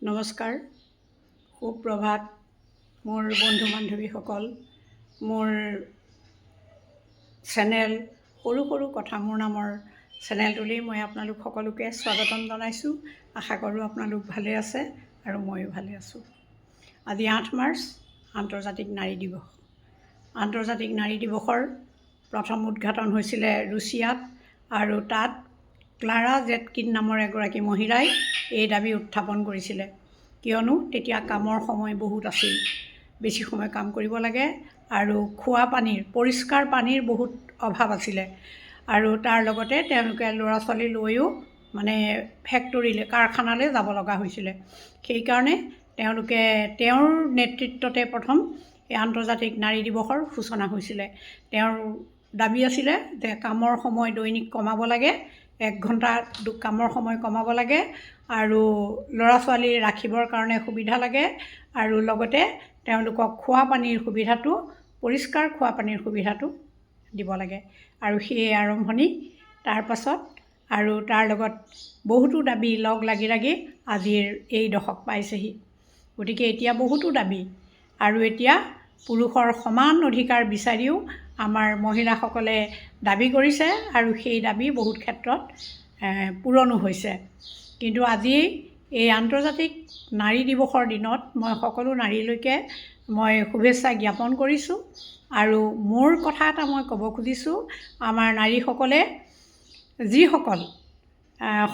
নমস্কাৰ, সুপ্ৰভাত মোৰ বন্ধু বান্ধৱীসকল। মোৰ চেনেল সৰু সৰু কথা মোৰ নামৰ চেনেলটোলৈ মই আপোনালোক সকলোকে স্বাগতম জনাইছোঁ। আশা কৰোঁ আপোনালোক ভালে আছে আৰু ময়ো ভালে আছোঁ। আজি 8 মাৰ্চ আন্তৰ্জাতিক নাৰী দিৱস। আন্তৰ্জাতিক নাৰী দিৱসৰ প্ৰথম উদঘাটন হৈছিলে ৰুছিয়াত, আৰু তাত ক্লাৰা জেটকিন নামৰ এগৰাকী মহিলাই এই দাবী উত্থাপন কৰিছিলে, কিয়নো তেতিয়া কামৰ সময় বহুত আছিল, বেছি সময় কাম কৰিব লাগে আৰু খোৱা পানীৰ, পৰিষ্কাৰ পানীৰ বহুত অভাৱ আছিলে। আৰু তাৰ লগতে তেওঁলোকে ল'ৰা ছোৱালী লৈও ফেক্টৰীলৈ, কাৰখানালৈ যাব লগা হৈছিলে। সেইকাৰণে তেওঁলোকে তেওঁৰ নেতৃত্বতে প্ৰথম এই আন্তৰ্জাতিক নাৰী দিৱসৰ সূচনা হৈছিলে। তেওঁৰ দাবী আছিলে যে কামৰ সময় দৈনিক কমাব লাগে, 1 ঘণ্টা কামৰ সময় কমাব লাগে, আৰু ল'ৰা ছোৱালী ৰাখিবৰ কাৰণে সুবিধা লাগে, আৰু লগতে তেওঁলোকক খোৱা পানীৰ সুবিধাটো, পৰিষ্কাৰ খোৱা পানীৰ সুবিধাটো দিব লাগে। আৰু সেই আৰম্ভণি, তাৰ পাছত আৰু তাৰ লগত বহুতো দাবী লগ লাগি আজিৰ এই দশক পাইছেহি। গতিকে এতিয়া বহুতো দাবী, আৰু এতিয়া পুৰুষৰ সমান অধিকাৰ বিচাৰিও আমাৰ মহিলাসকলে দাবী কৰিছে, আৰু সেই দাবী বহুত ক্ষেত্ৰত পূৰণো হৈছে। কিন্তু আজি এই আন্তৰ্জাতিক নাৰী দিৱসৰ দিনত মই সকলো নাৰীলৈকে মই শুভেচ্ছা জ্ঞাপন কৰিছোঁ। আৰু মোৰ কথা এটা মই ক'ব খুজিছোঁ, আমাৰ নাৰীসকলে যিসকল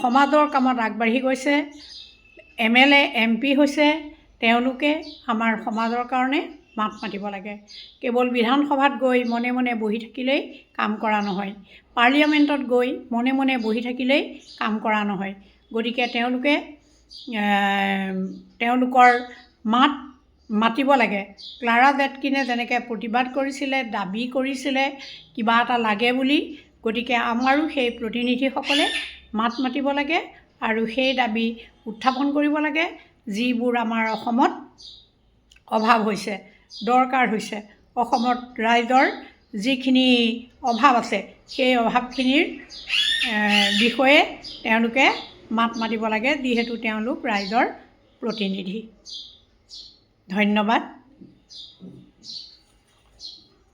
সমাজৰ কামত আগবাঢ়ি গৈছে, MLA MP হৈছে, তেওঁলোকে আমাৰ সমাজৰ কাৰণে মাত মাতিব লাগে। কেৱল বিধানসভাত গৈ মনে মনে বহি থাকিলেই কাম কৰা নহয়, পাৰ্লিয়ামেণ্টত গৈ মনে মনে বহি থাকিলেই কাম কৰা নহয়। গতিকে তেওঁলোকৰ মাত মাতিব লাগে। ক্লাৰা জেটকিনে যেনেকৈ প্ৰতিবাদ কৰিছিলে, দাবী কৰিছিলে কিবা এটা লাগে বুলি, গতিকে আমাৰো সেই প্ৰতিনিধিসকলে মাত মাতিব লাগে আৰু সেই দাবী উত্থাপন কৰিব লাগে, যিবোৰ আমাৰ অসমত অভাৱ হৈছে, দৰকাৰ হৈছে। অসমত ৰাইজৰ যিখিনি অভাৱ আছে, সেই অভাৱখিনিৰ বিষয়ে তেওঁলোকে মাত মাতিব লাগে, যিহেতু তেওঁলোক ৰাইজৰ প্ৰতিনিধি। ধন্যবাদ।